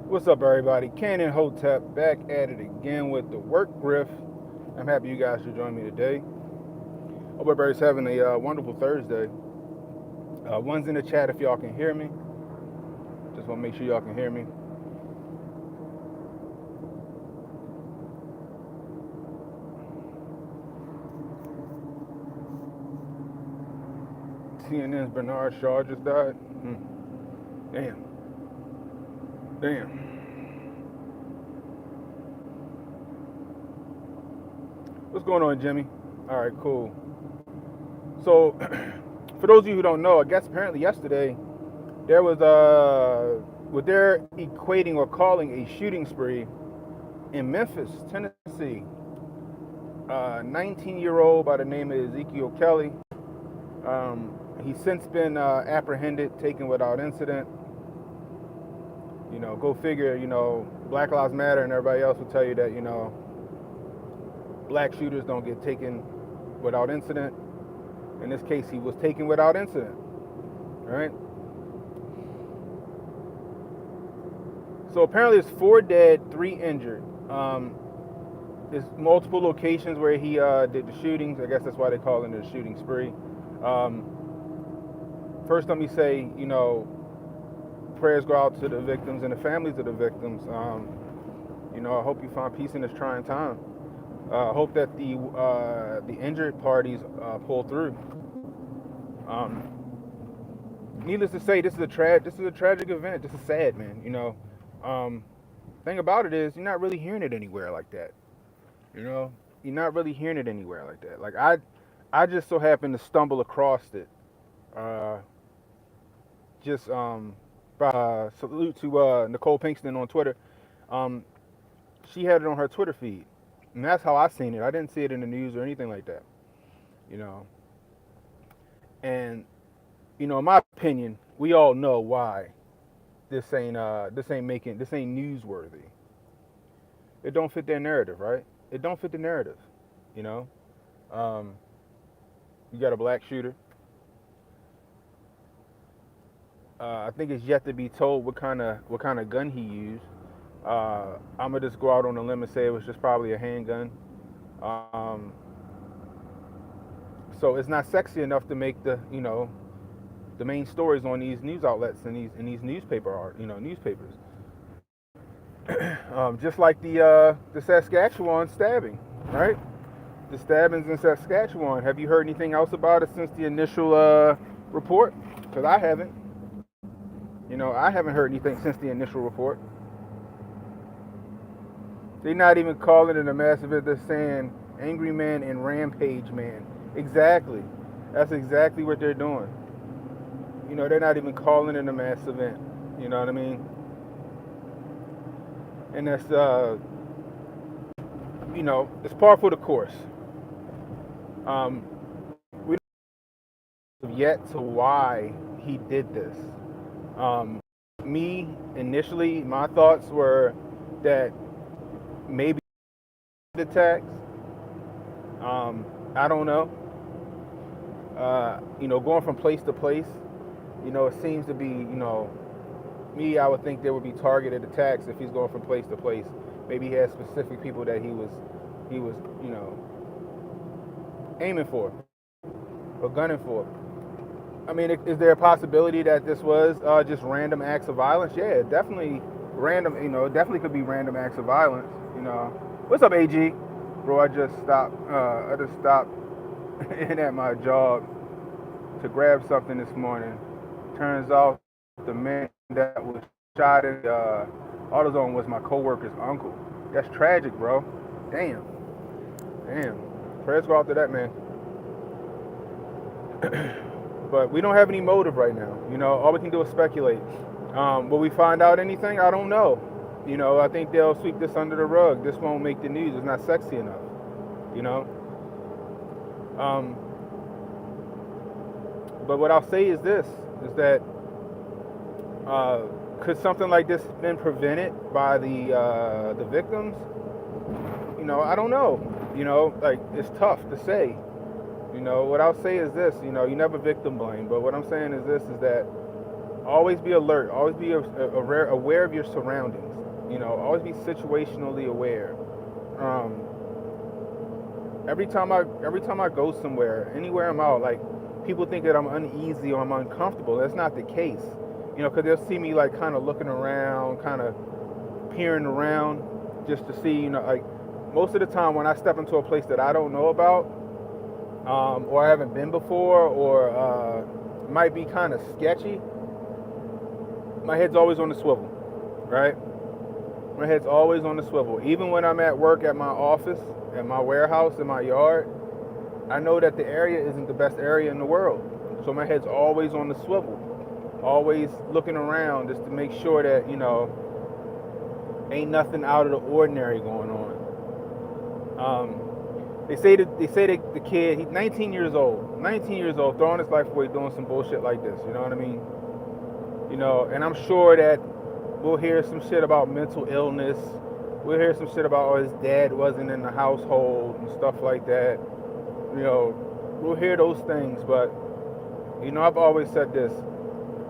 What's up, everybody? Cannon Hotep back at it again with the work griff. I'm happy you guys should join me today. Hope everybody's having a wonderful Thursday. One's in the chat if y'all can hear me. Just want to make sure y'all can hear me. CNN's Bernard Shaw just died. Damn. Damn. What's going on, Jimmy? All right, cool. So, for those of you who don't know, I guess apparently yesterday there was what they're equating or calling a shooting spree in Memphis, Tennessee. 19-year-old by the name of Ezekiel Kelly. He's since been apprehended, taken without incident. You know, go figure. You know, Black Lives Matter and everybody else will tell you that black shooters don't get taken without incident. In this case, he was taken without incident. Right? So apparently, it's 4 dead, 3 injured. There's multiple locations where he did the shootings. I guess that's why they call it a shooting spree. First, let me say, prayers go out to the victims and the families of the victims. I hope you find peace in this trying time. I hope that the injured parties pull through. Needless to say, this is a tragic event. This is sad, man. Thing about it is, you're not really hearing it anywhere like that. You're not really hearing it anywhere like that. Like I just so happened to stumble across it. Just salute to Nicole Pinkston on Twitter. She had it on her Twitter feed, and that's how I seen it. I didn't see it in the news or anything like that. And in my opinion, we all know why this ain't newsworthy. It don't fit their narrative, right? It don't fit the narrative. You know, you got a black shooter. I think it's yet to be told what kind of gun he used. I'm gonna just go out on a limb and say it was just probably a handgun. So it's not sexy enough to make the main stories on these news outlets and these newspapers. Just like the Saskatchewan stabbing, right? The stabbings in Saskatchewan. Have you heard anything else about it since the initial report? Because I haven't. I haven't heard anything since the initial report. They're not even calling it a mass event. They're saying angry man and rampage man. Exactly. That's exactly what they're doing. They're not even calling it a mass event. You know what I mean? And that's, it's par for the course. We don't know yet to why he did this. Me, initially, my thoughts were that maybe the attacks. I don't know. Going from place to place, it seems to be, me, I would think there would be targeted attacks if he's going from place to place. Maybe he has specific people that he was, aiming for or gunning for. I mean, is there a possibility that this was just random acts of violence? Yeah, definitely random. It definitely could be random acts of violence. What's up, AG? Bro, I just stopped in at my job to grab something this morning. Turns out the man that was shot in AutoZone was my coworker's uncle. That's tragic, bro. Damn. Prayers go out to that man. But we don't have any motive right now. All we can do is speculate. Will we find out anything? I don't know. I think they'll sweep this under the rug. This won't make the news. It's not sexy enough. But what I'll say is this, is that could something like this have been prevented by the victims? I don't know. Like, it's tough to say. What I'll say is this, you never victim blame, but what I'm saying is this, is that Always be alert. Always be aware of your surroundings. Always be situationally aware. Um, every time I go somewhere, anywhere I'm out, like people think that I'm uneasy or I'm uncomfortable. That's not the case. Because they'll see me like kind of looking around, kind of peering around, just to see. Like most of the time when I step into a place that I don't know about, or I haven't been before, or might be kind of sketchy, my head's always on the swivel, right? My head's always on the swivel. Even when I'm at work at my office, at my warehouse, in my yard, I know that the area isn't the best area in the world. So my head's always on the swivel. Always looking around just to make sure that, ain't nothing out of the ordinary going on. They say that the kid, he's 19 years old, throwing his life away doing some bullshit like this, you know what I mean? And I'm sure that we'll hear some shit about mental illness. We'll hear some shit about, his dad wasn't in the household and stuff like that. We'll hear those things, but, I've always said this.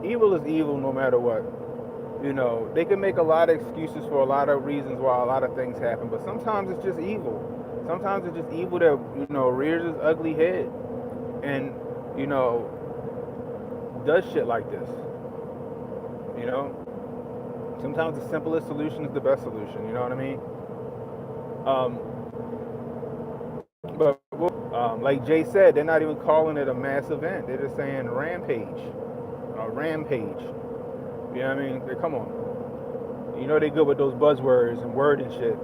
Evil is evil no matter what. They can make a lot of excuses for a lot of reasons why a lot of things happen, but sometimes it's just evil. Sometimes it's just evil that, rears its ugly head and, does shit like this. Sometimes the simplest solution is the best solution, you know what I mean? But like Jay said, they're not even calling it a mass event. They're just saying rampage. A rampage. You know what I mean? Come on. They good with those buzzwords and word and shit.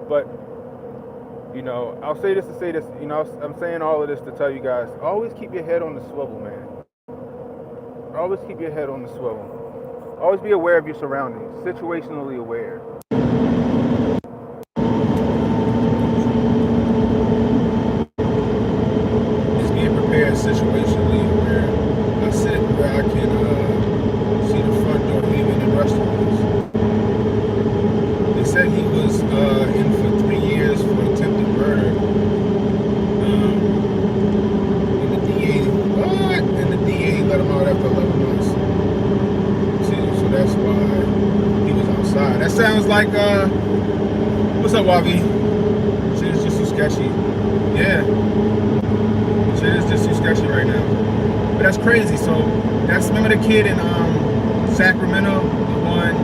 But, I'll say this to say this. I'm saying all of this to tell you guys, always keep your head on the swivel, man. Always keep your head on the swivel. Always be aware of your surroundings, situationally aware. Just being prepared, situationally aware. I sit where I can see the front door, even in restaurants. They said he was in for 3 years for attempted murder. And the DA let him out after 11 months. So that's why he was outside. That sounds like, what's up, Wavi? Shit is just too sketchy. Yeah. Shit is just too sketchy right now. But that's crazy. So remember the kid in Sacramento, the one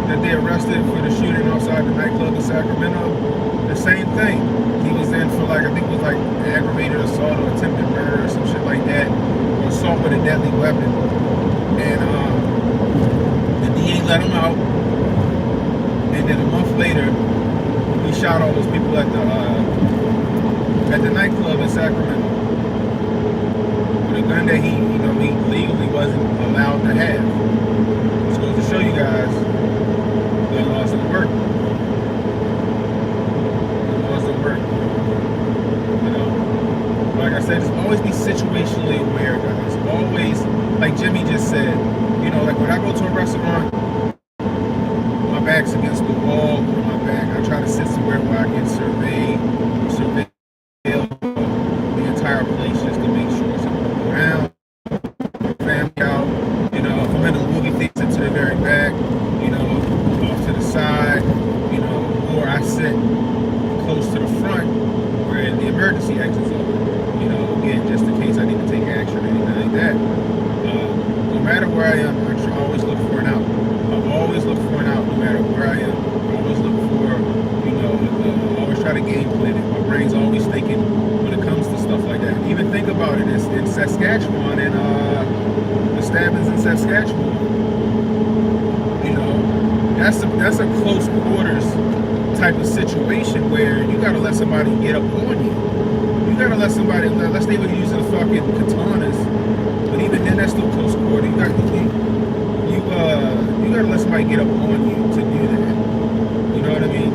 that they arrested for the shooting outside the nightclub in Sacramento? The same thing. He was in for I think it was aggravated assault or attempted murder or some shit like that. Or assault with a deadly weapon. And the DA let him out. And then a month later, he shot all those people at the nightclub in Sacramento. With a gun that he legally wasn't allowed to have. It's going to show you guys gun laws don't work. Gun laws don't work. Like I said, just always be situationally aware, guys. Always, like Jimmy just said, like when I go to a restaurant, my back's against the wall, or my back, I try to sit somewhere where I can survey the entire place just to make sure something around. Family out, if I'm in a movie theater, to the very back, off to the side, or I sit close to the front where the emergency exits are, again, just in case I need to take action or anything like that. No matter where I am, I always look for an out. I always look for an out no matter where I am. I always look for, always try to game plan it. My brain's always thinking when it comes to stuff like that. Even think about it, it's in Saskatchewan and the stabbings in Saskatchewan. That's a close quarters type of situation where you gotta let somebody get up on you. You gotta let somebody, let's say we're using fucking katanas, but even then that's still close quarter. You gotta let somebody get up on you to do that. You know what I mean?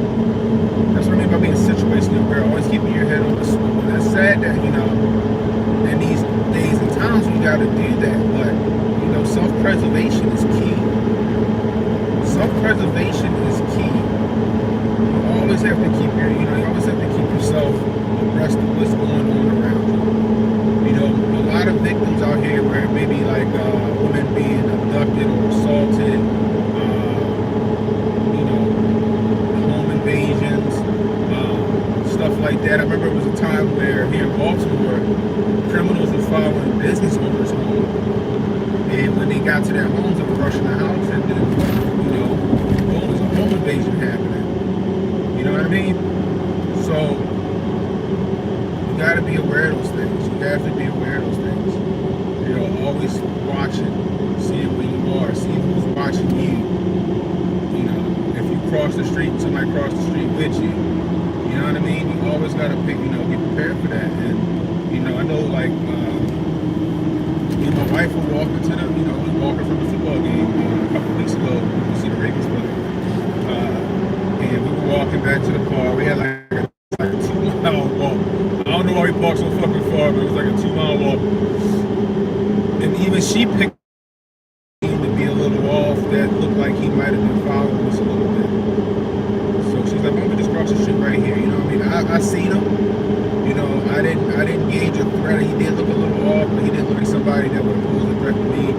That's what I mean by being situationally aware. Always keeping your head on the swivel. And it's sad that, in these days and times we gotta do that, but self-preservation is key. Self-preservation is key. You always have to keep you always have to keep yourself abreast of what's going on around you. A lot of victims out here where maybe like women being abducted or assaulted, you know, home invasions, stuff like that. I remember it was a time where here in Baltimore, criminals were following business owners home, and when they got to their homes, they were rushing the house, and then, you know, boom, there's a home invasion happening. You know what I mean? So you got to be aware of those things. You have to be aware of those things. You know, always watching, seeing where you are, seeing who's watching you. You know, if you cross the street, somebody cross the street with you. You know what I mean? You always got to pick, you know, get prepared for that. And you know, I know like me and my wife were walking to the, you know, we were walking from the football game a couple weeks ago to see the Ravens play. And we were walking back to the car. We had like a 2-mile walk. I don't know why we parked so fucking far, but it was like a 2-mile walk. And even she picked him to be a little off. That looked like he might have been following us a little bit. So she's like, "Why don't we just cross the street right here?" You know what I mean? I seen him. You know, I didn't gauge a threat. He did look a little off, but he didn't look like somebody that would pose a threat to me.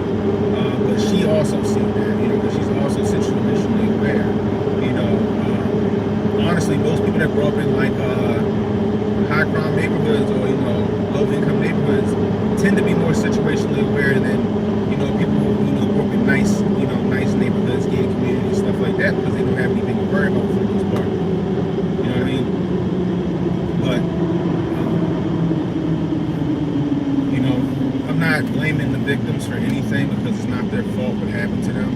But she also seen that, you know, because she's also situationally aware. You know, honestly, most people that grow up in like high crime neighborhoods or, you know, low income neighborhoods tend to be more situationally aware than, you know, people who, you know, grow up in nice, you know, nice neighborhoods, gated communities, stuff like that, because they don't have anything to worry about for the most part. You know what I mean? But you know, I'm not blaming the victims for anything because it's not their fault what happened to them.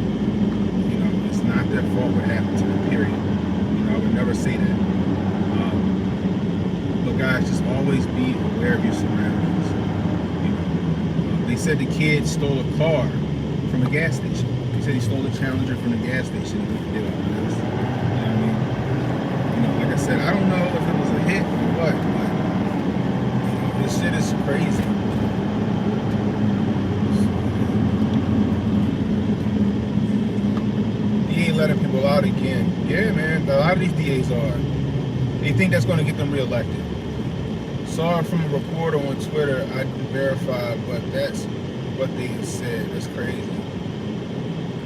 You know, it's not their fault what happened to them, period. You know, I would never say that. But guys, just always be aware of your surroundings. You know, they said the kid stole a car from a gas station. They said he stole a Challenger from the gas station and he did all this. You know what I mean? You know, like I said, I don't know if it was a hit or what, but you know, this shit is crazy. Letting people out again. Yeah, man, a lot of these DAs are. They think that's going to get them reelected. Saw it from a reporter on Twitter. I didn't verify, but that's what they said. That's crazy.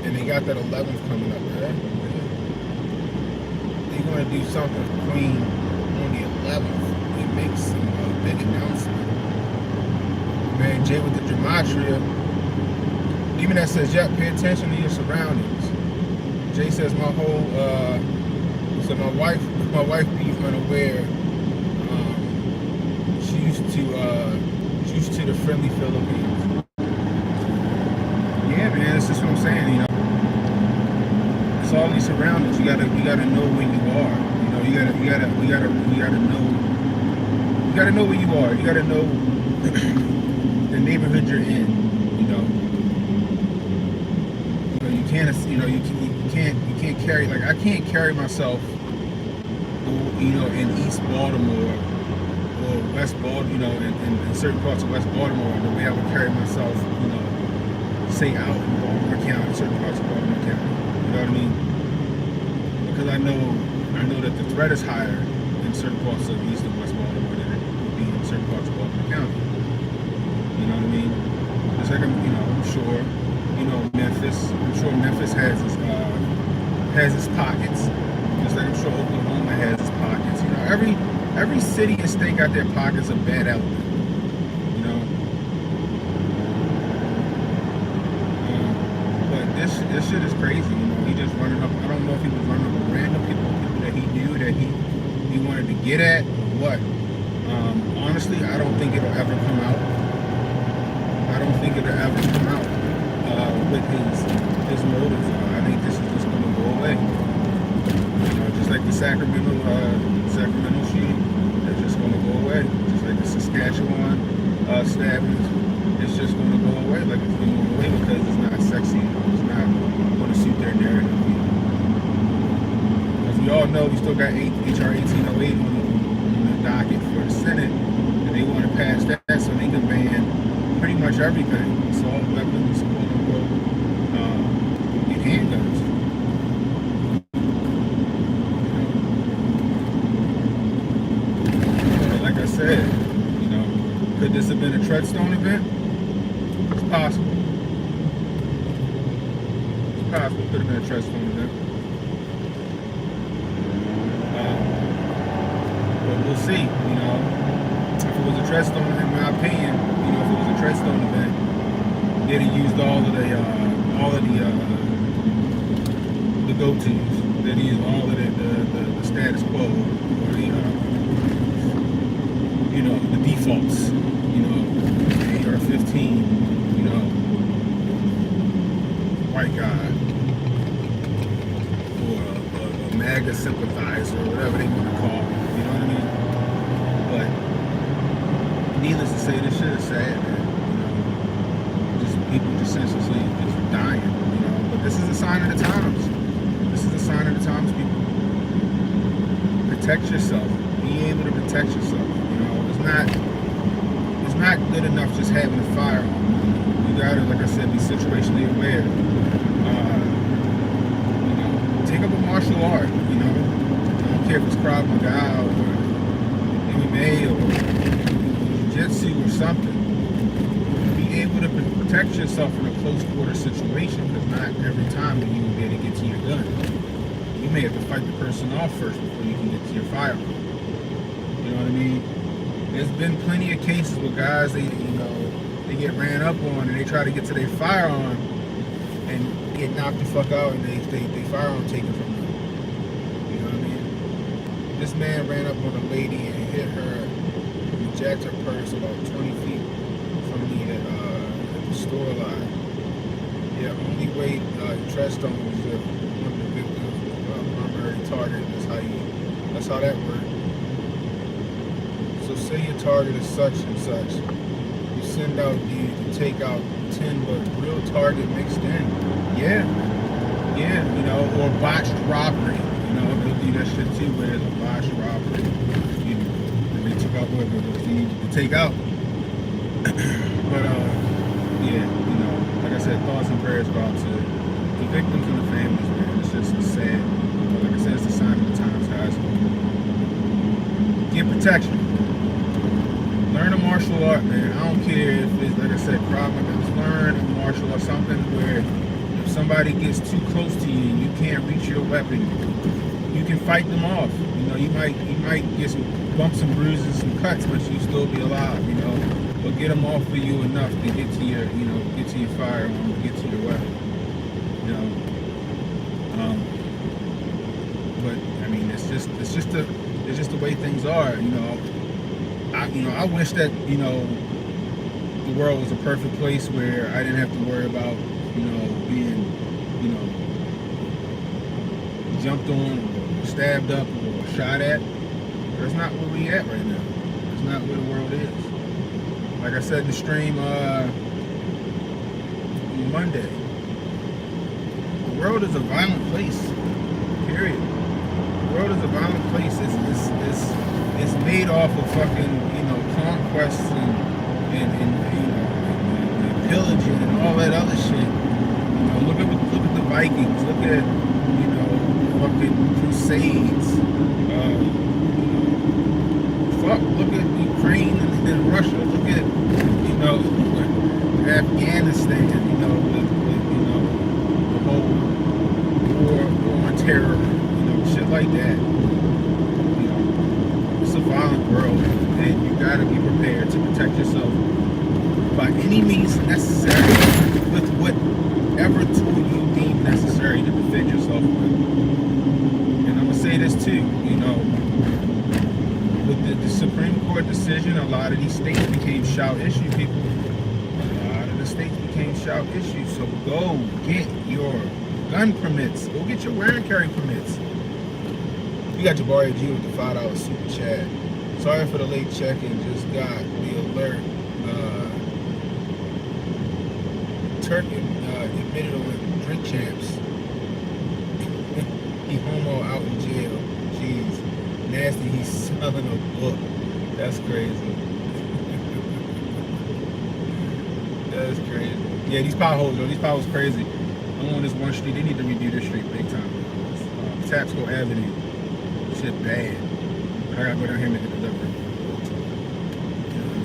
And they got that 11th coming up, right? They're going to do something for Queen on the 11th. They make some big announcement. Man, Jay with the gematria. Even that says, yeah, pay attention to your surroundings. Jay says my whole, so my wife be unaware. She used to the friendly Philippines. Yeah, man, that's just what I'm saying. You know, it's all these surroundings. You gotta know where you are. You know, you gotta know where you are. You gotta know the neighborhood you're in. You know, you can't. You know, you can't carry, like, I can't carry myself, you know, in East Baltimore or West Baltimore, you know, in certain parts of West Baltimore, the way I would carry myself, you know, say out in Baltimore County, certain parts of Baltimore County. You know what I mean? Because I know that the threat is higher in certain parts of East and West Baltimore than it would be in certain parts of Baltimore County. You know what I mean? It's like, you know, I'm sure, you know, Memphis. I'm sure Memphis has its pockets. Just like I'm sure Oklahoma has its pockets. You know, every city and state got their pockets of bad element. You know, but this shit is crazy. You know, he just running up. I don't know if he was running up with random people that he knew that he wanted to get at or what. Honestly, I don't think it'll ever come out. I don't think it'll ever come out with his motives. I think this is just going to go away. You know, just like the Sacramento shooting, it's just going to go away. Just like the Saskatchewan stabbings, it's just going to go away. Like it's going to go away because it's not sexy. It's not going to suit their narrative. You know? As we all know, we still got HR 1808 on the docket for the Senate, and they want to pass that so they can ban pretty much everything: assault weapons, quote unquote, and handguns. Like I said, you know, could this have been a Treadstone event? possible. It's possible. Could have been a trust fund event. But we'll see. You know, if it was a Treadstone, in my opinion, you know, if it was a Treadstone event, they'd have used all of the go-tos. They'd use all of the status quo, or the you know, the defaults. You know, AR-15. You know, white guy, or a MAGA sympathizer, or whatever they want to call it. You know what I mean? But needless to say, this shit is sad, man. You know, just people just senselessly just dying. You know, but this is a sign of the times. This is a sign of the times, people. Protect yourself. Be able to protect yourself. You know, it's not good enough just having a firearm. You gotta, like I said, be situationally aware. You know, take up a martial art. You know, I don't care if it's Krav Maga or MMA or Jiu-Jitsu or something. Be able to protect yourself in a close quarter situation, because not every time will you be able to get to your gun. You may have to fight the person off first before you can get to your firearm. You know what I mean? There's been plenty of cases where guys, they get ran up on and they try to get to their firearm and get knocked the fuck out, and they firearm taken from them. You know what I mean? This man ran up on a lady and hit her and jacked her purse about 20 feet from me at the store line. Yeah, only way Treadstone was one of the victims primary target. That's how that works. So say your target is such and such. You send out you take out 10, but real target mixed in. Yeah, you know, or botched robbery. You know, they'll do that shit too, where there's a botched robbery. You know, and they took out whatever they needed to take out. But yeah, you know, like I said, thoughts and prayers go out to the victims and the families, man. It's just sad. But like I said, it's a sign of the times, guys. Get protection. Learn a martial art, man. I don't care if it's, like I said, Krav Maga. Just learn a martial art, something where if somebody gets too close to you and you can't reach your weapon, you can fight them off. You know, you might get some bumps and bruises, some cuts, but you still be alive. You know, but get them off of you enough to get to your, you know, get to your firearm, get to your weapon. You know, but I mean, it's just the way things are. You know. I wish that, you know, the world was a perfect place where I didn't have to worry about, you know, being, you know, jumped on, or stabbed up, or shot at. That's not where we at right now. That's not where the world is. Like I said in the stream Monday, the world is a violent place. Period. The world is a violent place. It's made off of fucking, you know, conquests and you know, and pillaging and all that other shit. You know, look at the Vikings. Look at, you know, fucking Crusades. Look at Ukraine and Russia. Look at, you know, Afghanistan. You know, the whole war on terror. You know, shit like that. It's a violent world, and you gotta be prepared to protect yourself by any means necessary, with whatever tool you deem necessary to defend yourself with. And I'm gonna say this too, you know, with the Supreme Court decision, a lot of these states became shout issue people. A lot of the states became shout issues. So go get your gun permits. Go get your wear and carry permits. You got Jabari G with the $5 super chat. Sorry for the late check-in. Just got the alert. Turkey admitted on Drink Champs. He homo out in jail. Jeez. Nasty. He's selling a book. That's crazy. That's crazy. Yeah, these potholes, though. These potholes crazy. I'm on this one street. They need to redo this street big time. Tapsco Avenue. Shit bad. But I gotta go down here and make a delivery. You know what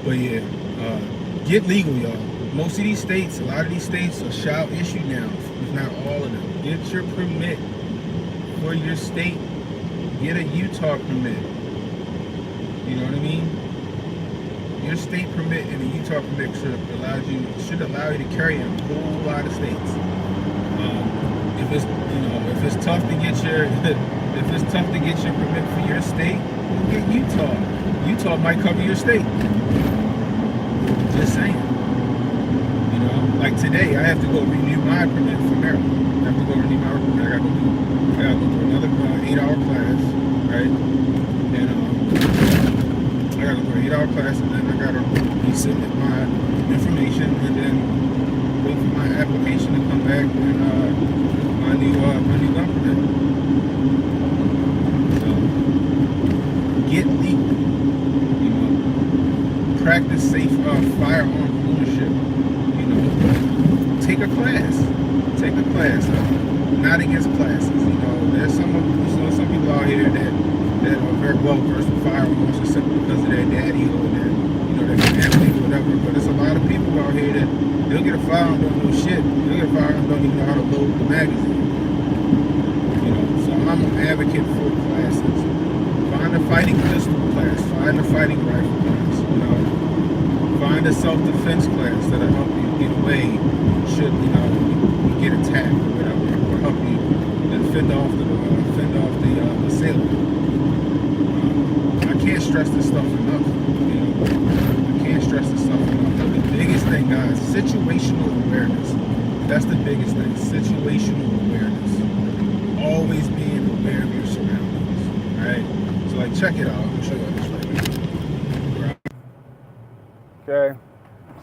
I mean? But yeah, get legal, y'all. Most of these states, a lot of these states shall issue now, if not all of them. Get your permit for your state. Get a Utah permit. You know what I mean? Your state permit and a Utah permit should allow you to carry in a whole lot of states. If it's tough to get your permit for your state, go get Utah. Utah might cover your state. Just saying. You know, like today, I have to go renew my permit for Maryland. I have to go renew my permit. I gotta go to another 8-hour class, right? And I gotta go to 8-hour class, and then I gotta resubmit my information, and then wait for my application to come back and my new gun permit. So get legal. You know, practice safe firearm ownership. You know, take a class. Take a class. Not against classes. You know, there's some people out here that are very well versed with firearms just simply because of their daddy or their family or whatever. But there's a lot of people out here that they'll get a firearm, don't know shit. They'll get a firearm, don't even know how to load the magazine. You know, so I'm an advocate for classes. Find a fighting pistol class. Find a fighting rifle class. You know, find a self-defense class that'll help you get away should you get attacked or whatever, or help you fend off the assailant. I can't stress this stuff enough. You know, I can't stress this stuff enough. But the biggest thing, guys, situational awareness. That's the biggest thing. Situational awareness. Always being aware of your surroundings. All right. So, like, check it out. I'm gonna show you this right here. Okay.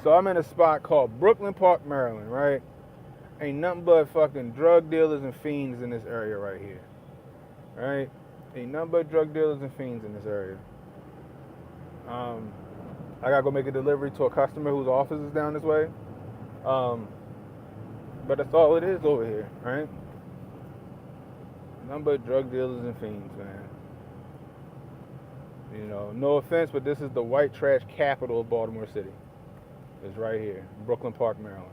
So I'm in a spot called Brooklyn Park, Maryland, right? Ain't nothing but fucking drug dealers and fiends in this area right here. Right? Ain't nothing but drug dealers and fiends in this area. I gotta go make a delivery to a customer whose office is down this way. But that's all it is over here, right? Nothing but drug dealers and fiends, man. You know, no offense, but this is the white trash capital of Baltimore City. It's right here, Brooklyn Park, Maryland.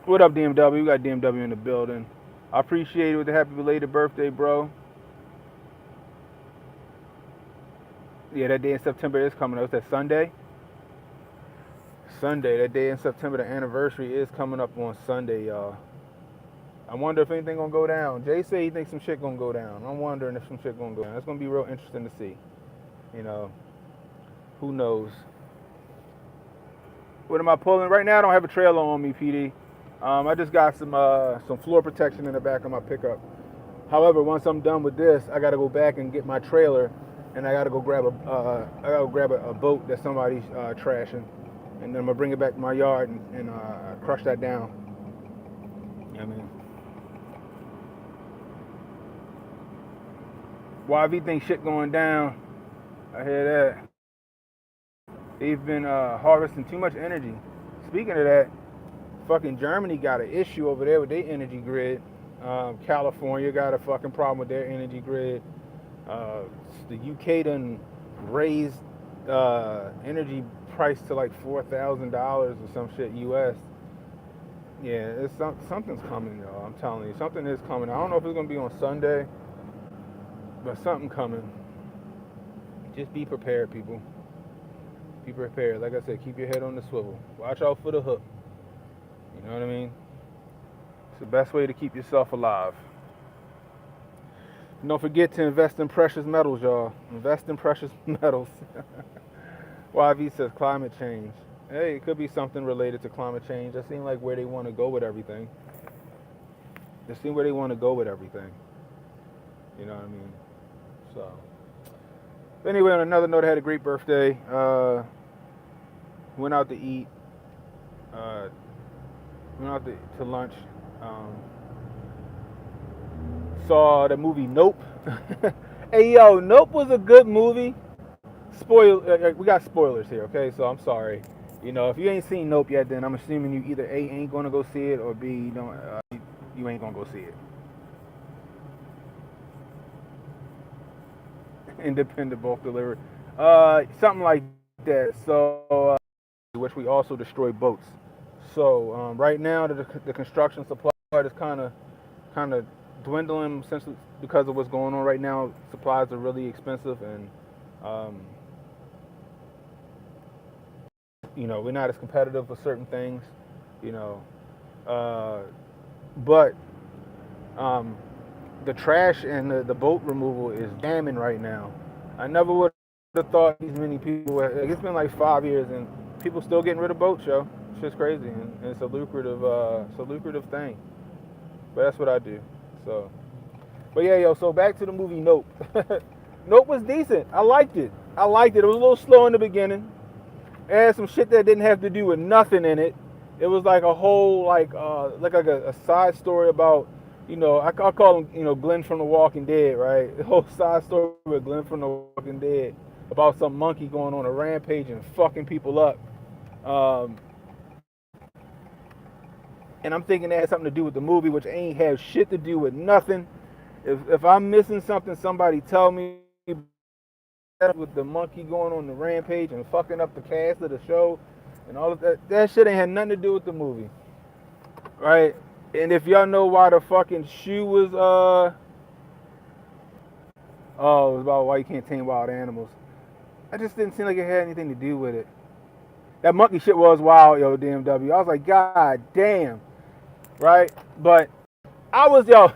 What up, DMW? We got DMW in the building. I appreciate it with the happy belated birthday, bro. Yeah, that day in September is coming up. It's that Sunday. Sunday, that day in September, the anniversary is coming up on Sunday, y'all. I wonder if anything gonna go down. Jay said he thinks some shit gonna go down. I'm wondering if some shit gonna go down. It's gonna be real interesting to see. You know, who knows? What am I pulling? Right now I don't have a trailer on me, PD. I just got some floor protection in the back of my pickup. However, once I'm done with this, I gotta go back and get my trailer, and I gotta go grab a boat that somebody's trashing, and then I'm gonna bring it back to my yard and crush that down. You know what I mean? YV thinks shit going down. I hear that. They've been harvesting too much energy. Speaking of that, fucking Germany got an issue over there with their energy grid. California got a fucking problem with their energy grid. The UK done raised energy price to like $4,000 or some shit US. Yeah, something's coming, y'all. I'm telling you, something is coming. I don't know if it's gonna be on Sunday, but something coming. Just be prepared, people. Be prepared. Like I said, keep your head on the swivel. Watch out for the hook. You know what I mean? It's the best way to keep yourself alive. And don't forget to invest in precious metals, y'all. Invest in precious metals. YV says climate change. Hey, it could be something related to climate change. That seems like where they want to go with everything. It seems where they want to go with everything. You know what I mean? So, anyway, on another note, I had a great birthday. Went out to eat. Went out to lunch. Saw the movie Nope. Hey, yo, Nope was a good movie. We got spoilers here, okay? So I'm sorry. You know, if you ain't seen Nope yet, then I'm assuming you either A, ain't gonna go see it, or B, you ain't gonna go see it. Independent bulk delivery. Something like that. So, which we also destroy boats. So right now, the construction supply is kind of dwindling since because of what's going on right now. Supplies are really expensive, and um, we're not as competitive with certain things. You know, uh, but um, the trash and the boat removal is jamming right now. I never would have thought these many people. Like, it's been like 5 years and people still getting rid of boats, yo. It's just crazy, and it's a lucrative thing. But that's what I do. So, but yeah, yo. So back to the movie Nope. Nope was decent. I liked it. I liked it. It was a little slow in the beginning. It had some shit that didn't have to do with nothing in it. It was like a whole like a side story about I call him Glenn from The Walking Dead, right? The whole side story with Glenn from The Walking Dead about some monkey going on a rampage and fucking people up. Um, and I'm thinking that had something to do with the movie, which ain't have shit to do with nothing. If I'm missing something, somebody tell me. With the monkey going on the rampage and fucking up the cast of the show and all of that. That shit ain't had nothing to do with the movie. Right? And if y'all know why the fucking shoe was oh, it was about why you can't tame wild animals. I just didn't seem like it had anything to do with it. That monkey shit was wild, yo, DMW. I was like, God damn. Right? But I was, yo,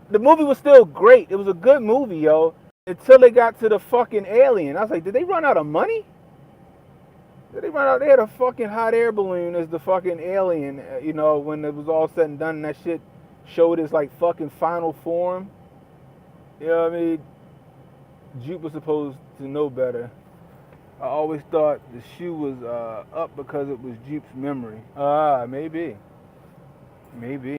the movie was still great. It was a good movie, yo. Until they got to the fucking alien. I was like, did they run out of money? Did they run out? They had a fucking hot air balloon as the fucking alien, when it was all said and done and that shit showed its like fucking final form. You know what I mean? Jupe was supposed to know better. I always thought the shoe was up because it was Jupe's memory. Maybe. Maybe.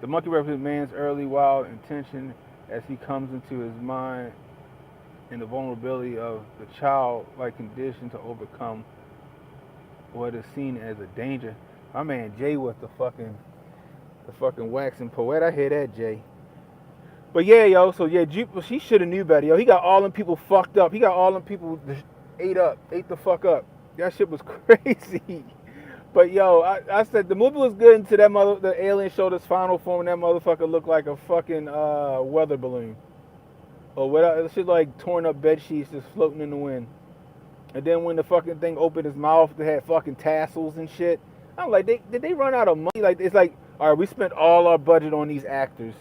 The monkey represents man's early wild intention as he comes into his mind and the vulnerability of the childlike condition to overcome what is seen as a danger. My man Jay was the fucking waxing poet. I hear that, Jay. But yeah, yo, so yeah, Jupe, he should have knew better, yo. He got all them people fucked up. He got all them people ate the fuck up. That shit was crazy. But yo, I said the movie was good until the alien showed his final form and that motherfucker looked like a fucking weather balloon. Or whatever, shit like torn up bed sheets just floating in the wind. And then when the fucking thing opened his mouth, they had fucking tassels and shit. I'm like, did they run out of money? Like, it's like, all right, we spent all our budget on these actors.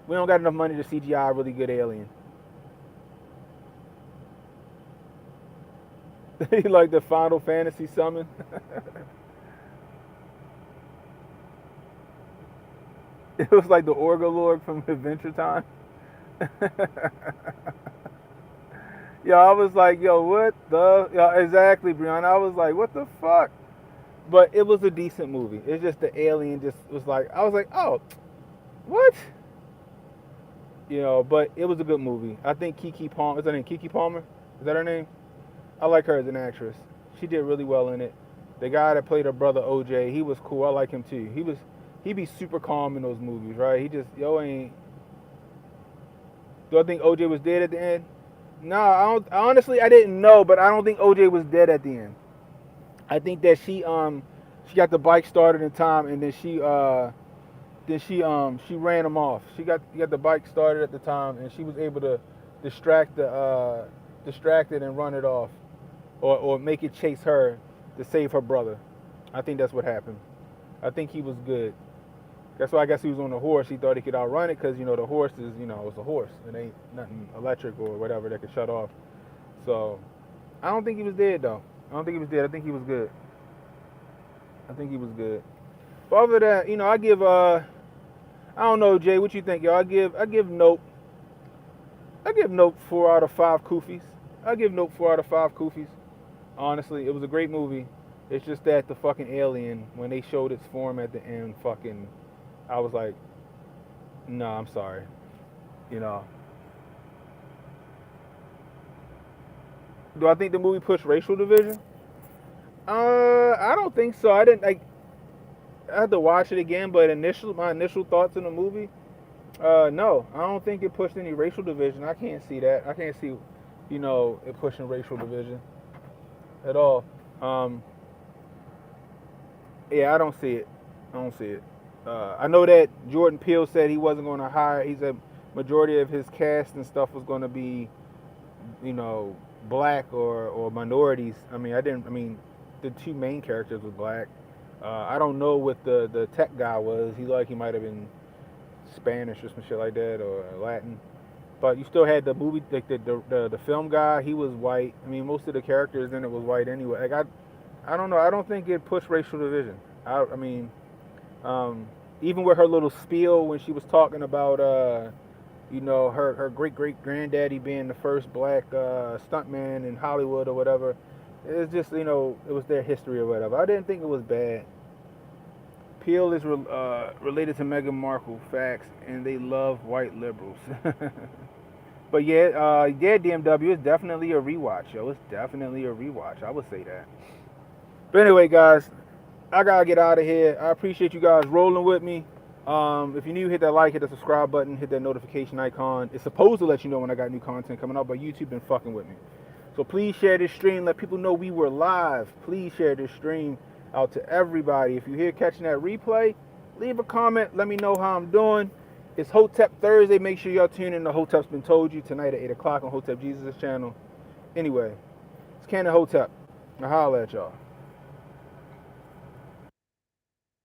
We don't got enough money to CGI a really good alien. Like the Final Fantasy summon. It was like the Orgalorg from Adventure Time. Yo, I was like, yo, what the? Yo, exactly, Brianna. I was like, what the fuck? But it was a decent movie. It's just the alien just was like, I was like, oh, what? But it was a good movie. I think Keke Palmer, is her name Keke Palmer? Is that her name? I like her as an actress. She did really well in it. The guy that played her brother OJ, he was cool. I like him too. He be super calm in those movies, right? He just ain't. Do I think OJ was dead at the end? No, I don't. Honestly, I didn't know, but I don't think OJ was dead at the end. I think that she got the bike started in time, and then she ran him off. She got the bike started at the time, and she was able to distract it and run it off, or make it chase her to save her brother. I think that's what happened. I think he was good. That's why I guess he was on the horse. He thought he could outrun it because the horse is it's a horse. It ain't nothing electric or whatever that could shut off. So I don't think he was dead though. I don't think he was dead. I think he was good. But other than that, I give I don't know, Jay, what you think, yo? I give Nope 4 out of 5 koofies. I give Nope 4 out of 5 koofies. Honestly, it was a great movie. It's just that the fucking alien, when they showed its form at the end, I was like, no, I'm sorry. Do I think the movie pushed racial division? I don't think so. I had to watch it again, but my initial thoughts in the movie, No, I don't think it pushed any racial division. I can't see that. I can't see, it pushing racial division at all. Um, yeah, I don't see it. I don't see it. I know that Jordan Peele said he wasn't going to hire. He said majority of his cast and stuff was going to be, black or minorities. I mean, I didn't. I mean, the two main characters were black. I don't know what the tech guy was. He might have been Spanish or some shit like that or Latin. But you still had the movie, like the film guy. He was white. I mean, most of the characters in it was white anyway. Like I don't know. I don't think it pushed racial division. I mean, even with her little spiel when she was talking about, her great great granddaddy being the first black stuntman in Hollywood or whatever. It's just it was their history or whatever. I didn't think it was bad. Peel is related to Meghan Markle, facts, and they love white liberals. But yeah, DMW is definitely a rewatch, yo. It's definitely a rewatch. I would say that. But anyway, guys, I gotta get out of here. I appreciate you guys rolling with me. If you're new, hit that like, hit the subscribe button, hit that notification icon. It's supposed to let you know when I got new content coming up, but YouTube been fucking with me. So please share this stream. Let people know we were live. Please share this stream out to everybody. If you're here catching that replay, leave a comment. Let me know how I'm doing. It's Hotep Thursday. Make sure y'all tune in to Hotep's Been Told You tonight at 8 o'clock on Hotep Jesus' channel. Anyway, it's Canon Hotep. I'll holla at y'all.